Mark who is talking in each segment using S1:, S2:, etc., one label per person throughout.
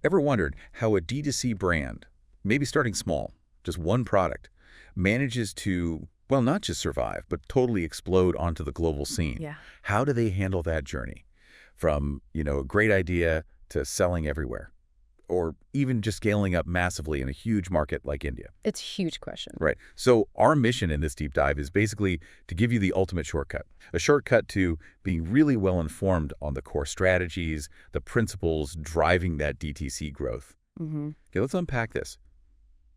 S1: Ever wondered how a D2C brand, maybe starting small, just one product, manages to, well, not just survive, but totally explode onto the global scene?
S2: Yeah.
S1: How do they handle that journey? From, a great idea to selling everywhere, or even just scaling up massively in a huge market like India.
S2: It's a huge question.
S1: Right. So our mission in this deep dive is basically to give you the ultimate shortcut, a shortcut to being really well informed on the core strategies, the principles driving that DTC growth. Okay, let's unpack this.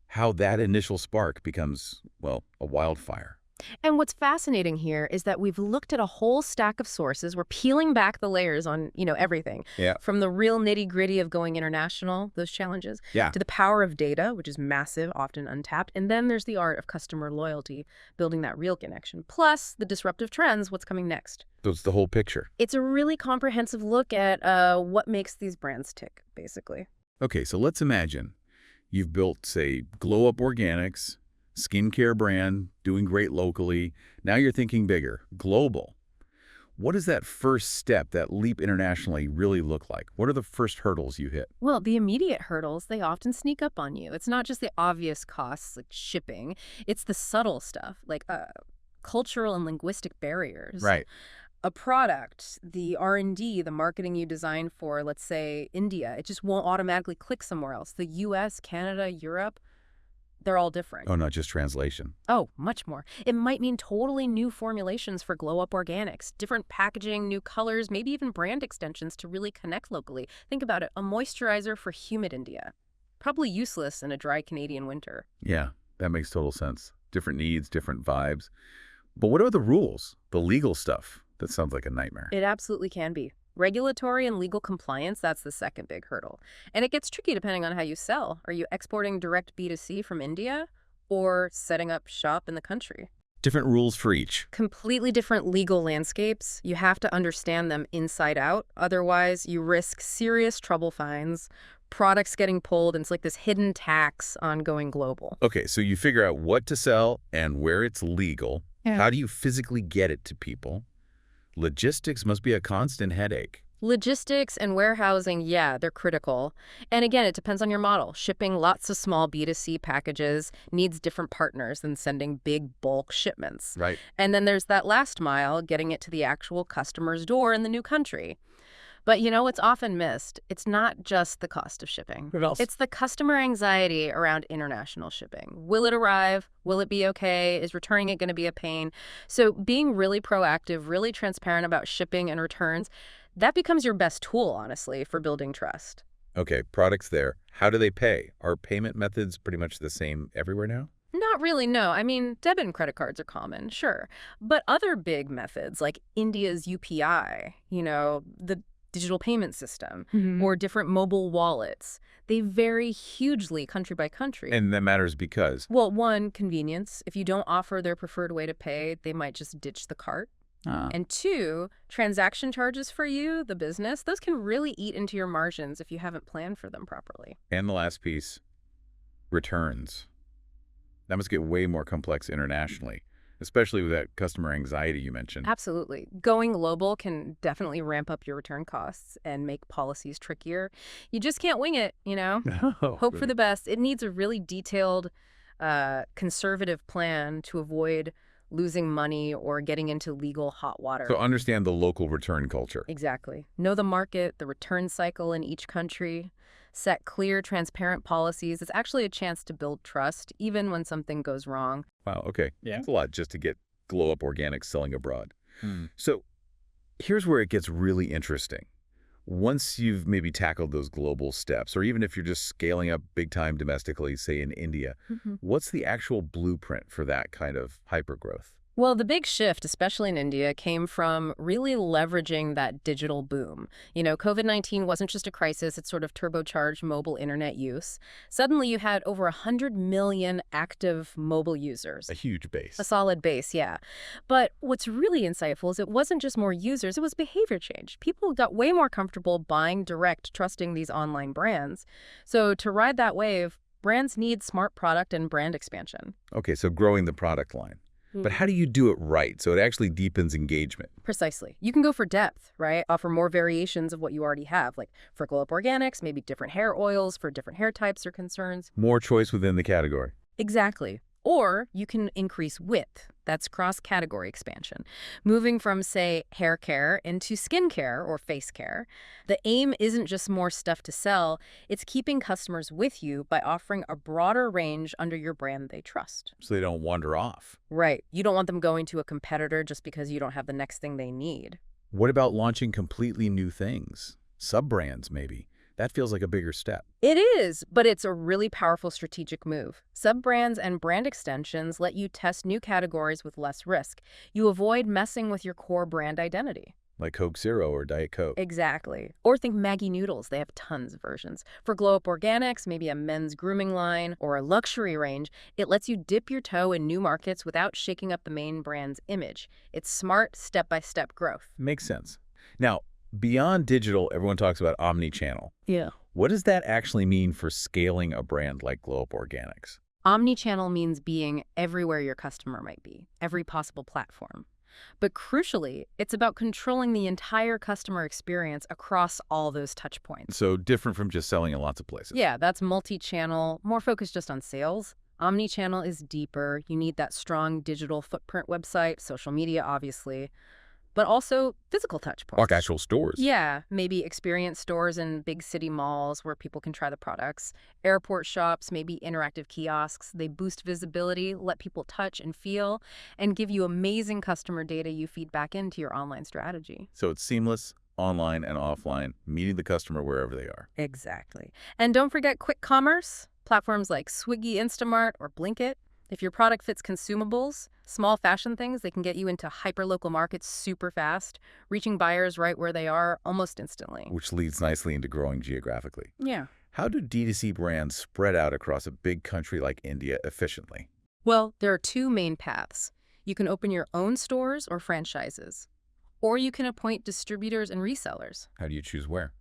S1: How that initial spark becomes, well, a wildfire.
S2: And what's fascinating here is that we've looked at a whole stack of sources. We're peeling back the layers on, everything.
S1: Yeah.
S2: From the real nitty-gritty of going international, those challenges,
S1: Yeah.
S2: to the power of data, which is massive, often untapped. And then there's the art of customer loyalty, building that real connection. Plus, the disruptive trends, what's coming next.
S1: So it's the whole picture.
S2: It's a really comprehensive look at what makes these brands tick, basically.
S1: Okay, so let's imagine you've built, say, Glow Up Organics, skincare brand, doing great locally. Now you're thinking bigger, global. What does that first step, that leap internationally, really look like? What are the first hurdles you hit?
S2: Well, the immediate hurdles, they often sneak up on you. It's not just the obvious costs, like shipping. It's the subtle stuff, like cultural and linguistic barriers.
S1: Right.
S2: A product, the R&D, the marketing you design for, let's say, India, it just won't automatically click somewhere else. The US, Canada, Europe, they're all different.
S1: Oh, not just translation.
S2: Oh, much more. It might mean totally new formulations for Glow Up Organics, different packaging, new colors, maybe even brand extensions to really connect locally. Think about it, a moisturizer for humid India. Probably useless in a dry Canadian winter.
S1: Yeah, that makes total sense. Different needs, different vibes. But what are the rules, the legal stuff? That sounds like a nightmare.
S2: It absolutely can be. Regulatory and legal compliance, that's the second big hurdle. And it gets tricky depending on how you sell. Are you exporting direct B2C from India or setting up shop in the country?
S1: Different rules for each.
S2: Completely different legal landscapes. You have to understand them inside out. Otherwise, you risk serious trouble fines, products getting pulled, and it's like this hidden tax on going global.
S1: Okay, so you figure out what to sell and where it's legal.
S2: Yeah.
S1: How do you physically get it to people? Logistics must be a constant headache.
S2: Logistics and warehousing, yeah, they're critical. And again, it depends on your model. Shipping lots of small B2C packages needs different partners than sending big bulk shipments.
S1: Right.
S2: And then there's that last mile, getting it to the actual customer's door in the new country. But it's often missed. It's not just the cost of shipping.
S3: What else?
S2: It's the customer anxiety around international shipping. Will it arrive? Will it be okay? Is returning it going to be a pain? So being really proactive, really transparent about shipping and returns, that becomes your best tool, honestly, for building trust.
S1: Okay, products there. How do they pay? Are payment methods pretty much the same everywhere now?
S2: Not really, no. I mean, debit and credit cards are common, sure. But other big methods like India's UPI, the digital payment system, or different mobile wallets, they vary hugely country by country.
S1: And that matters because?
S2: Well, one, convenience. If you don't offer their preferred way to pay, they might just ditch the cart. And two, transaction charges for you, the business, those can really eat into your margins if you haven't planned for them properly.
S1: And the last piece, returns. That must get way more complex internationally, especially with that customer anxiety you mentioned.
S2: Absolutely. Going global can definitely ramp up your return costs and make policies trickier. You just can't wing it, Hope for the best. It needs a really detailed, conservative plan to avoid losing money or getting into legal hot water.
S1: So understand the local return culture.
S2: Exactly. Know the market, the return cycle in each country. Set clear, transparent policies. It's actually a chance to build trust, even when something goes wrong.
S1: Wow, okay.
S3: Yeah.
S1: That's a lot just to get Glow Up Organics selling abroad. So here's where it gets really interesting. Once you've maybe tackled those global steps, or even if you're just scaling up big time domestically, say in India, what's the actual blueprint for that kind of hypergrowth?
S2: Well, the big shift, especially in India, came from really leveraging that digital boom. COVID-19 wasn't just a crisis, it sort of turbocharged mobile internet use. Suddenly you had over 100 million active mobile users.
S1: A huge base.
S2: A solid base, yeah. But what's really insightful is it wasn't just more users, it was behavior change. People got way more comfortable buying direct, trusting these online brands. So to ride that wave, brands need smart product and brand expansion.
S1: Okay, so growing the product line. But how do you do it right so it actually deepens engagement?
S2: Precisely. You can go for depth, right? Offer more variations of what you already have, like for Glow Up Organics, maybe different hair oils for different hair types or concerns.
S1: More choice within the category.
S2: Exactly. Or you can increase width. That's cross-category expansion. Moving from, say, hair care into skin care or face care. The aim isn't just more stuff to sell, it's keeping customers with you by offering a broader range under your brand they trust.
S1: So they don't wander off.
S2: Right. You don't want them going to a competitor just because you don't have the next thing they need.
S1: What about launching completely new things? Sub-brands, maybe. That feels like a bigger step.
S2: It is, but it's a really powerful strategic move. Sub-brands and brand extensions let you test new categories with less risk. You avoid messing with your core brand identity.
S1: Like Coke Zero or Diet Coke.
S2: Exactly. Or think Maggi noodles. They have tons of versions. For Glow Up Organics, maybe a men's grooming line or a luxury range, it lets you dip your toe in new markets without shaking up the main brand's image. It's smart, step-by-step growth.
S1: Makes sense. Now, beyond digital, everyone talks about omni-channel.
S2: Yeah.
S1: What does that actually mean for scaling a brand like Glow Up Organics?
S2: Omnichannel means being everywhere your customer might be, every possible platform. But crucially, it's about controlling the entire customer experience across all those touch points.
S1: So different from just selling in lots of places.
S2: Yeah, that's multi-channel, more focused just on sales. Omnichannel is deeper. You need that strong digital footprint website, social media, obviously, but also physical touch points.
S1: Like actual stores.
S2: Yeah, maybe experience stores in big city malls where people can try the products. Airport shops, maybe interactive kiosks. They boost visibility, let people touch and feel, and give you amazing customer data you feed back into your online strategy.
S1: So it's seamless, online and offline, meeting the customer wherever they are.
S2: Exactly. And don't forget quick commerce. Platforms like Swiggy Instamart or Blinkit. If your product fits consumables, small fashion things, they can get you into hyperlocal markets super fast, reaching buyers right where they are almost instantly.
S1: Which leads nicely into growing geographically.
S2: Yeah.
S1: How do D2C brands spread out across a big country like India efficiently?
S2: Well, there are two main paths. You can open your own stores or franchises, or you can appoint distributors and resellers.
S1: How do you choose where?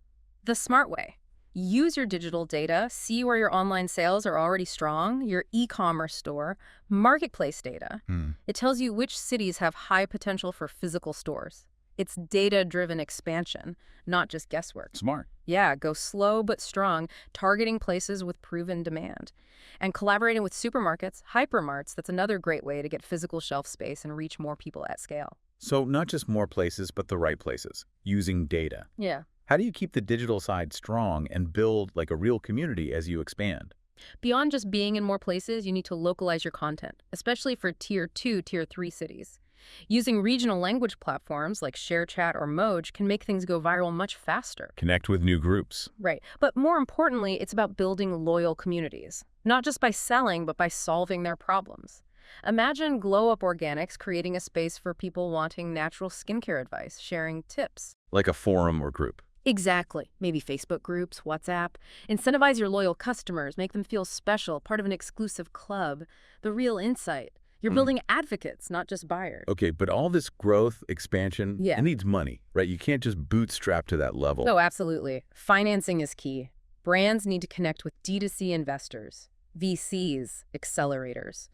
S2: The smart way. Use your digital data, see where your online sales are already strong, your e-commerce store, marketplace data. It tells you which cities have high potential for physical stores. It's data-driven expansion, not just guesswork.
S1: Smart.
S2: Yeah, go slow but strong, targeting places with proven demand. And collaborating with supermarkets, hypermarts, that's another great way to get physical shelf space and reach more people at scale.
S1: So not just more places, but the right places, using data.
S2: Yeah.
S1: How do you keep the digital side strong and build like a real community as you expand?
S2: Beyond just being in more places, you need to localize your content, especially for Tier 2, Tier 3 cities. Using regional language platforms like ShareChat or Moj can make things go viral much faster.
S1: Connect with new groups.
S2: Right. But more importantly, it's about building loyal communities, not just by selling, but by solving their problems. Imagine Glow Up Organics creating a space for people wanting natural skincare advice, sharing tips.
S1: Like a forum or group.
S2: Exactly. Maybe Facebook groups, WhatsApp. Incentivize your loyal customers, make them feel special, part of an exclusive club. The real insight. You're building advocates, not just buyers.
S1: Okay, but all this growth, expansion, it needs money, right? You can't just bootstrap to that level.
S2: Oh, absolutely. Financing is key. Brands need to connect with D2C investors, VCs, accelerators,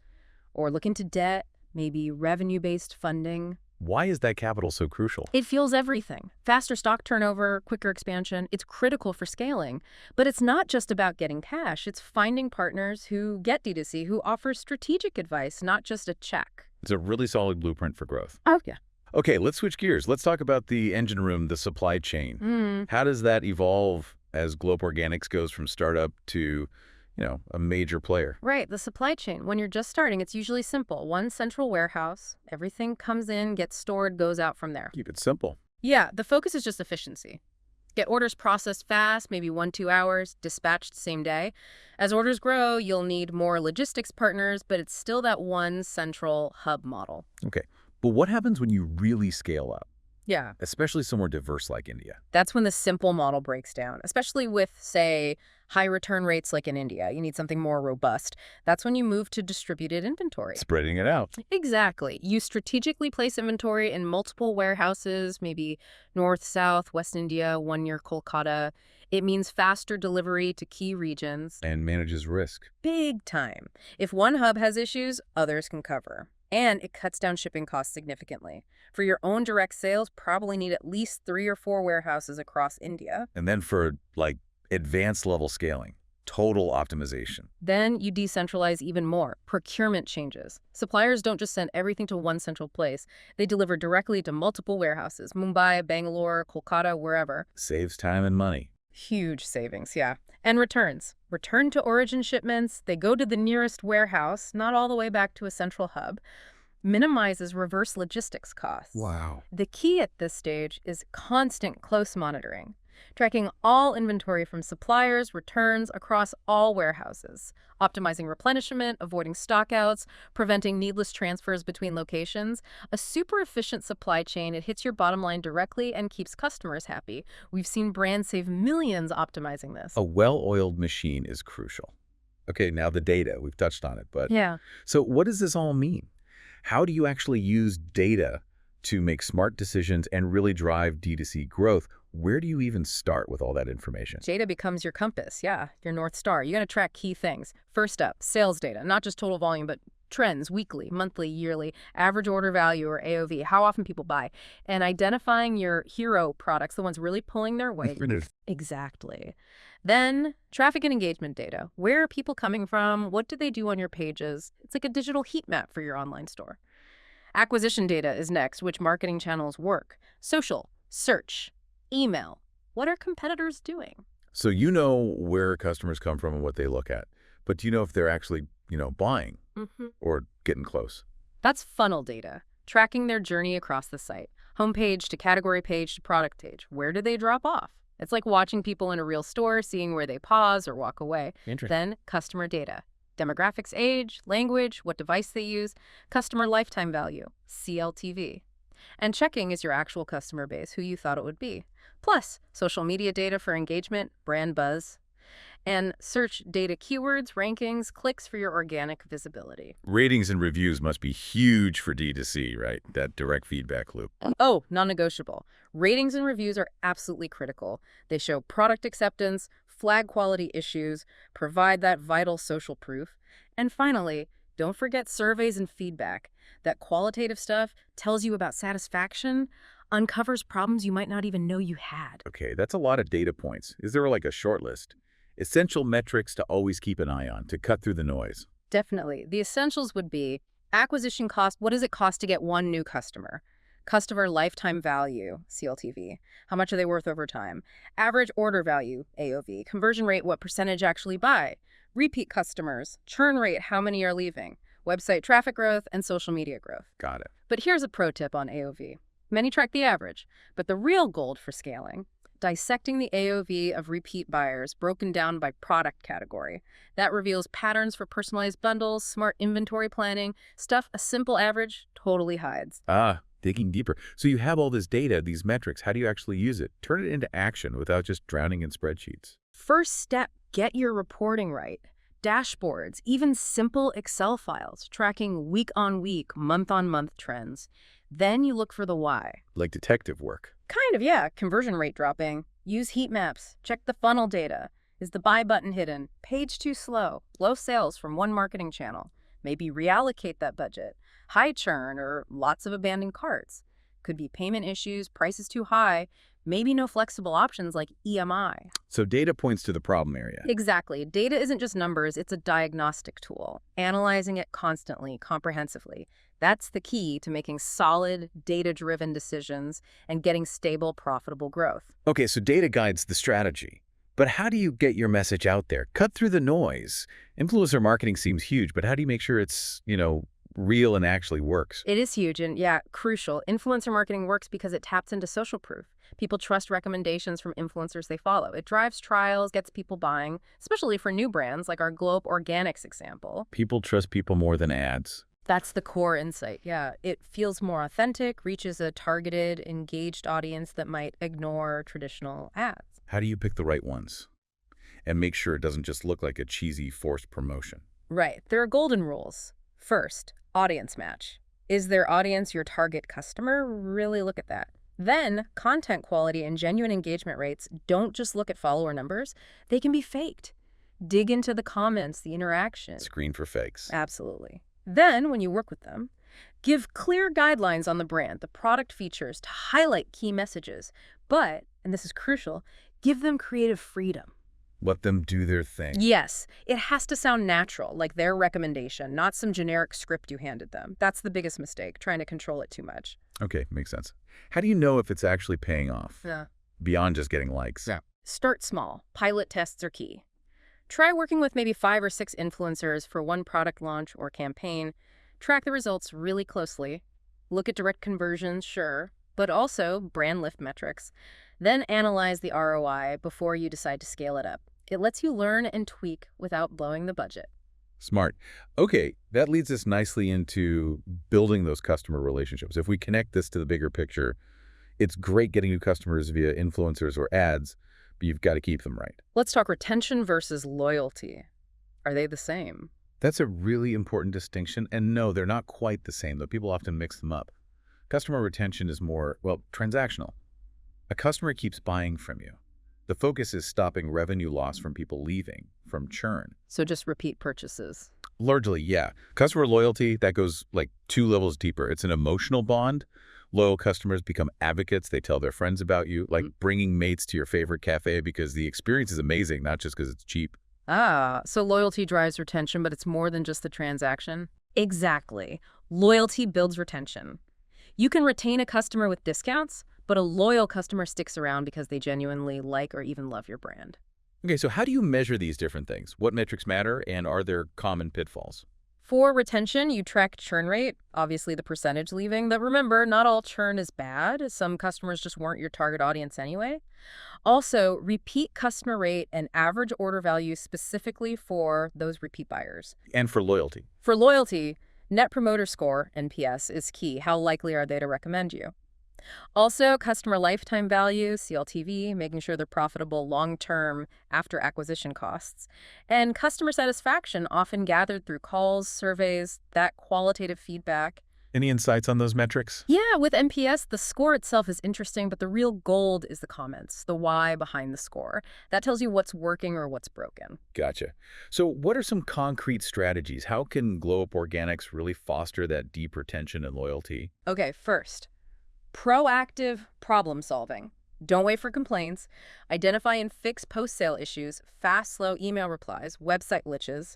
S2: or look into debt, maybe revenue-based funding.
S1: Why is that capital so crucial?
S2: It fuels everything. Faster stock turnover, quicker expansion. It's critical for scaling. But it's not just about getting cash. It's finding partners who get D2C, who offer strategic advice, not just a check.
S1: It's a really solid blueprint for growth.
S2: Oh, yeah.
S1: Okay, let's switch gears. Let's talk about the engine room, the supply chain. How does that evolve as Glow Up Organics goes from startup to, a major player?
S2: Right, the supply chain. When you're just starting, it's usually simple. One central warehouse, everything comes in, gets stored, goes out from there.
S1: Keep it simple.
S2: Yeah, the focus is just efficiency. Get orders processed fast, maybe 1-2 hours, dispatched same day. As orders grow, you'll need more logistics partners, but it's still that one central hub model.
S1: Okay, but what happens when you really scale up?
S2: Yeah.
S1: Especially somewhere diverse like India.
S2: That's when the simple model breaks down, especially with, say, high return rates like in India. You need something more robust. That's when you move to distributed inventory.
S1: Spreading it out.
S2: Exactly. You strategically place inventory in multiple warehouses, maybe North, South, West India, one near Kolkata. It means faster delivery to key regions.
S1: And manages risk.
S2: Big time. If one hub has issues, others can cover. And it cuts down shipping costs significantly. For your own direct sales, probably need at least 3 or 4 warehouses across India.
S1: And then for, like, advanced level scaling, total optimization.
S2: Then you decentralize even more. Procurement changes. Suppliers don't just send everything to one central place. They deliver directly to multiple warehouses, Mumbai, Bangalore, Kolkata, wherever.
S1: Saves time and money.
S2: Huge savings, yeah. And returns. Return to origin shipments. They go to the nearest warehouse, not all the way back to a central hub. Minimizes reverse logistics costs.
S1: Wow.
S2: The key at this stage is constant close monitoring, tracking all inventory from suppliers, returns across all warehouses, optimizing replenishment, avoiding stockouts, preventing needless transfers between locations. A super efficient supply chain. It hits your bottom line directly and keeps customers happy. We've seen brands save millions optimizing this.
S1: A well-oiled machine is crucial. Okay, now the data, we've touched on it, but
S2: Yeah.
S1: so what does this all mean? How do you actually use data to make smart decisions and really drive D2C growth? Where do you even start with all that information?
S2: Data becomes your compass, yeah, your North Star. You're going to track key things. First up, sales data, not just total volume, but trends, weekly, monthly, yearly, average order value or AOV, how often people buy, and identifying your hero products, the ones really pulling their weight. Exactly. Then traffic and engagement data. Where are people coming from? What do they do on your pages? It's like a digital heat map for your online store. Acquisition data is next, which marketing channels work. Social, search, email. What are competitors doing?
S1: So you know where customers come from and what they look at, but do you know if they're actually, buying or getting close?
S2: That's funnel data, tracking their journey across the site. Homepage to category page to product page. Where do they drop off? It's like watching people in a real store, seeing where they pause or walk away.
S1: Interesting.
S2: Then customer data. Demographics, age, language, what device they use, customer lifetime value, CLTV. And checking is your actual customer base, who you thought it would be. Plus, social media data for engagement, brand buzz, and search data keywords, rankings, clicks for your organic visibility.
S1: Ratings and reviews must be huge for D2C, right? That direct feedback loop.
S2: Oh, non-negotiable. Ratings and reviews are absolutely critical. They show product acceptance, flag quality issues, provide that vital social proof. And finally, don't forget surveys and feedback. That qualitative stuff tells you about satisfaction, uncovers problems you might not even know you had.
S1: Okay, that's a lot of data points. Is there like a short list? Essential metrics to always keep an eye on, to cut through the noise.
S2: Definitely. The essentials would be acquisition cost. What does it cost to get one new customer? Customer lifetime value, CLTV. How much are they worth over time? Average order value, AOV. Conversion rate, what percentage actually buy? Repeat customers. Churn rate, how many are leaving? Website traffic growth and social media growth.
S1: Got it.
S2: But here's a pro tip on AOV. Many track the average, but the real gold for scaling, dissecting the AOV of repeat buyers broken down by product category. That reveals patterns for personalized bundles, smart inventory planning, stuff a simple average totally hides.
S1: Digging deeper. So you have all this data, these metrics. How do you actually use it? Turn it into action without just drowning in spreadsheets.
S2: First step, get your reporting right. Dashboards, even simple Excel files, tracking week-on-week, month-on-month trends. Then you look for the why.
S1: Like detective work.
S2: Kind of, yeah. Conversion rate dropping. Use heat maps. Check the funnel data. Is the buy button hidden? Page too slow? Low sales from one marketing channel? Maybe reallocate that budget. High churn or lots of abandoned carts. Could be payment issues, prices too high, maybe no flexible options like EMI.
S1: So data points to the problem area.
S2: Exactly. Data isn't just numbers, it's a diagnostic tool. Analyzing it constantly, comprehensively. That's the key to making solid, data-driven decisions and getting stable, profitable growth.
S1: Okay, so data guides the strategy. But how do you get your message out there? Cut through the noise. Influencer marketing seems huge, but how do you make sure it's, real and actually works?
S2: It is huge and, yeah, crucial. Influencer marketing works because it taps into social proof. People trust recommendations from influencers they follow. It drives trials, gets people buying, especially for new brands like our Globe Organics example.
S1: People trust people more than ads.
S2: That's the core insight, yeah. It feels more authentic, reaches a targeted, engaged audience that might ignore traditional ads.
S1: How do you pick the right ones? And make sure it doesn't just look like a cheesy forced promotion.
S2: Right. There are golden rules. First, audience match. Is their audience your target customer? Really look at that. Then, content quality and genuine engagement rates. Don't just look at follower numbers. They can be faked. Dig into the comments, the interaction.
S1: Screen for fakes.
S2: Absolutely. Then, when you work with them, Give clear guidelines on the brand, the product features, to highlight key messages. But, and this is crucial, give them creative freedom.
S1: Let them do their thing.
S2: Yes, it has to sound natural, like their recommendation, not some generic script you handed them. That's the biggest mistake, trying to control it too much.
S1: Okay, makes sense. How do you know if it's actually paying off?
S2: Yeah.
S1: Beyond just getting likes.
S3: Yeah.
S2: Start small. Pilot tests are key. Try working with maybe 5 or 6 influencers for one product launch or campaign. Track the results really closely. Look at direct conversions, sure, but also brand lift metrics. Then analyze the ROI before you decide to scale it up. It lets you learn and tweak without blowing the budget.
S1: Smart. Okay, that leads us nicely into building those customer relationships. If we connect this to the bigger picture, it's great getting new customers via influencers or ads, but you've got to keep them right.
S2: Let's talk retention versus loyalty. Are they the same?
S1: That's a really important distinction, and no, they're not quite the same, though people often mix them up. Customer retention is more, well, transactional. A customer keeps buying from you. The focus is stopping revenue loss from people leaving, from churn.
S2: So just repeat purchases.
S1: Largely, yeah. Customer loyalty, that goes like 2 levels deeper. It's an emotional bond. Loyal customers become advocates. They tell their friends about you, like bringing mates to your favorite cafe because the experience is amazing, not just because it's cheap.
S2: Ah, so loyalty drives retention, but it's more than just the transaction? Exactly. Loyalty builds retention. You can retain a customer with discounts, but a loyal customer sticks around because they genuinely like or even love your brand.
S1: Okay, so how do you measure these different things? What metrics matter, and are there common pitfalls?
S2: For retention, you track churn rate, obviously the percentage leaving, but remember, not all churn is bad. Some customers just weren't your target audience anyway. Also, repeat customer rate and average order value specifically for those repeat buyers.
S1: And for loyalty?
S2: For loyalty, Net Promoter Score, NPS, is key. How likely are they to recommend you? Also, customer lifetime value, CLTV, making sure they're profitable long-term after acquisition costs. And customer satisfaction, often gathered through calls, surveys, that qualitative feedback.
S1: Any insights on those metrics?
S2: Yeah, with NPS, the score itself is interesting, but the real gold is the comments, the why behind the score. That tells you what's working or what's broken.
S1: Gotcha. So what are some concrete strategies? How can Glow Up Organics really foster that deep retention and loyalty?
S2: Okay, first, proactive problem solving. Don't wait for complaints. Identify and fix post-sale issues, fast, slow email replies, website glitches.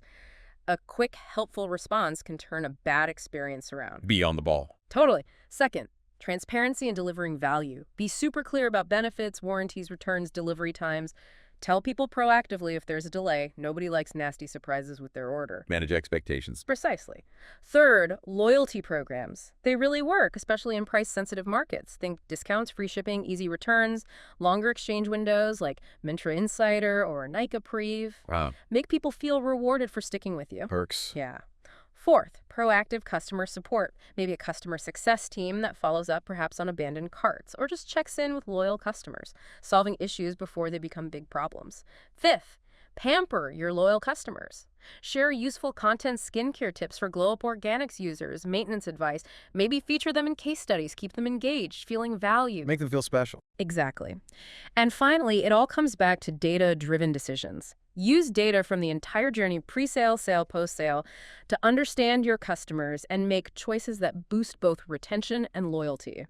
S2: A quick, helpful response can turn a bad experience around.
S1: Be on the ball.
S2: Totally. Second, transparency and delivering value. Be super clear about benefits, warranties, returns, delivery times. Tell people proactively if there's a delay. Nobody likes nasty surprises with their order.
S1: Manage expectations.
S2: Precisely. Third, loyalty programs. They really work, especially in price-sensitive markets. Think discounts, free shipping, easy returns, longer exchange windows like Mintra Insider or Nika Preve.
S1: Wow.
S2: Make people feel rewarded for sticking with you.
S1: Perks.
S2: Yeah. Fourth, proactive customer support. Maybe a customer success team that follows up perhaps on abandoned carts or just checks in with loyal customers, solving issues before they become big problems. Fifth, pamper your loyal customers. Share useful content, skincare tips for Glow Up Organics users, maintenance advice. Maybe feature them in case studies, keep them engaged, feeling valued.
S1: Make them feel special.
S2: Exactly. And finally, it all comes back to data-driven decisions. Use data from the entire journey, pre-sale, sale, post-sale, to understand your customers and make choices that boost both retention and loyalty.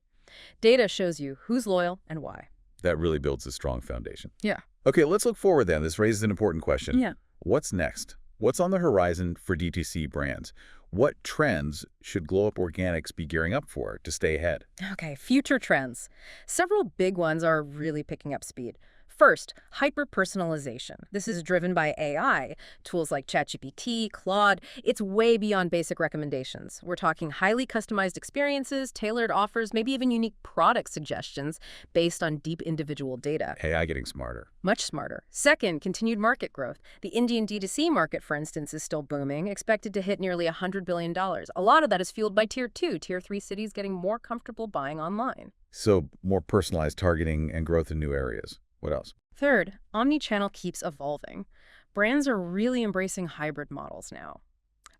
S2: Data shows you who's loyal and why.
S1: That really builds a strong foundation.
S2: Yeah.
S1: Okay, let's look forward then. This raises an important question.
S2: Yeah.
S1: What's next? What's on the horizon for D2C brands? What trends should Glow Up Organics be gearing up for to stay ahead?
S2: Okay, future trends. Several big ones are really picking up speed. First, hyper-personalization. This is driven by AI. Tools like ChatGPT, Claude. It's way beyond basic recommendations. We're talking highly customized experiences, tailored offers, maybe even unique product suggestions based on deep individual data.
S1: AI getting smarter.
S2: Much smarter. Second, continued market growth. The Indian D2C market, for instance, is still booming, expected to hit nearly $100 billion. A lot of that is fueled by Tier 2, Tier 3 cities getting more comfortable buying online.
S1: So more personalized targeting and growth in new areas. What else?
S2: Third, omnichannel keeps evolving. Brands are really embracing hybrid models now.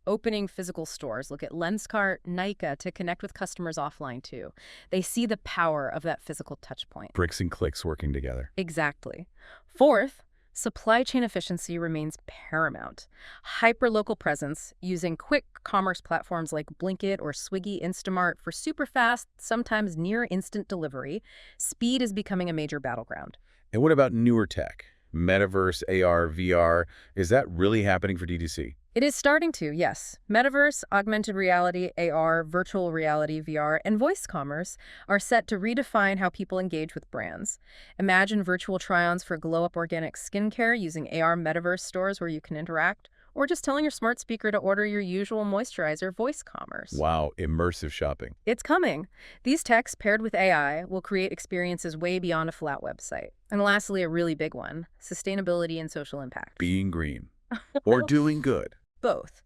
S2: Opening physical stores, look at Lenskart, Nika, to connect with customers offline too. They see the power of that physical touch point.
S1: Bricks and clicks working together.
S2: Exactly. Fourth, Supply chain efficiency remains paramount. Hyperlocal presence, using quick commerce platforms like Blinkit or Swiggy Instamart for super fast, sometimes near instant delivery, speed is becoming a major battleground.
S1: And what about newer tech? Metaverse, AR, VR, is that really happening for D2C?
S2: It is starting to, yes. Metaverse, augmented reality, AR, virtual reality, VR, and voice commerce are set to redefine how people engage with brands. Imagine virtual try-ons for glow-up organic skincare using AR metaverse stores where you can interact, or just telling your smart speaker to order your usual moisturizer, voice commerce.
S1: Wow, immersive shopping.
S2: It's coming. These techs, paired with AI, will create experiences way beyond a flat website. And lastly, a really big one, sustainability and social impact.
S1: Being green. Or doing good.
S2: Both.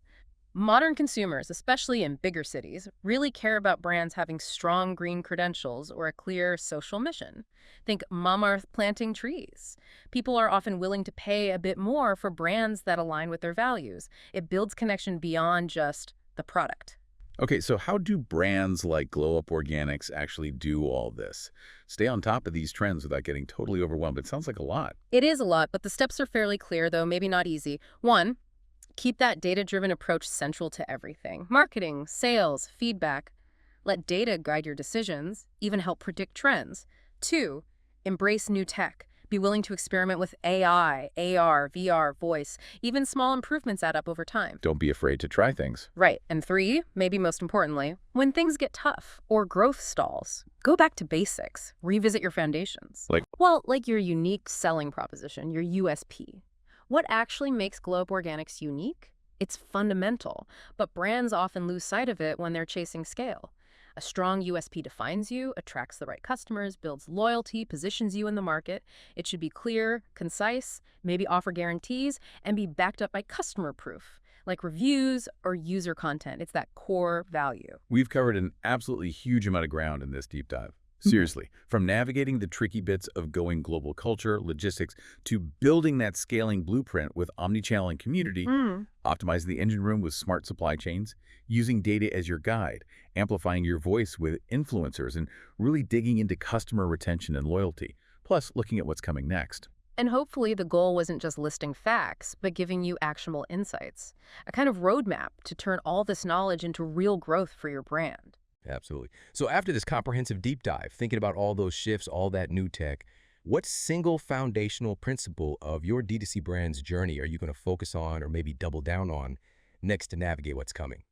S2: Modern consumers, especially in bigger cities, really care about brands having strong green credentials or a clear social mission. Think Mama Earth planting trees. People are often willing to pay a bit more for brands that align with their values. It builds connection beyond just the product.
S1: Okay, so how do brands like Glow Up Organics actually do all this? Stay on top of these trends without getting totally overwhelmed. It sounds like a lot.
S2: It is a lot, but the steps are fairly clear, though maybe not easy. 1, keep that data-driven approach central to everything. Marketing, sales, feedback. Let data guide your decisions, even help predict trends. 2, embrace new tech. Be willing to experiment with AI, AR, VR, voice. Even small improvements add up over time.
S1: Don't be afraid to try things.
S2: Right. And 3, maybe most importantly, when things get tough or growth stalls, go back to basics. Revisit your foundations. Like your unique selling proposition, your USP. What actually makes Glow Up Organics unique? It's fundamental, but brands often lose sight of it when they're chasing scale. A strong USP defines you, attracts the right customers, builds loyalty, positions you in the market. It should be clear, concise, maybe offer guarantees, and be backed up by customer proof, like reviews or user content. It's that core value.
S1: We've covered an absolutely huge amount of ground in this deep dive. Seriously, from navigating the tricky bits of going global culture, logistics, to building that scaling blueprint with omnichannel and community, optimizing the engine room with smart supply chains, using data as your guide, amplifying your voice with influencers, and really digging into customer retention and loyalty, plus looking at what's coming next.
S2: And hopefully the goal wasn't just listing facts, but giving you actionable insights, a kind of roadmap to turn all this knowledge into real growth for your brand.
S3: Absolutely. So after this comprehensive deep dive, thinking about all those shifts, all that new tech, what single foundational principle of your D2C brand's journey are you going to focus on or maybe double down on next to navigate what's coming?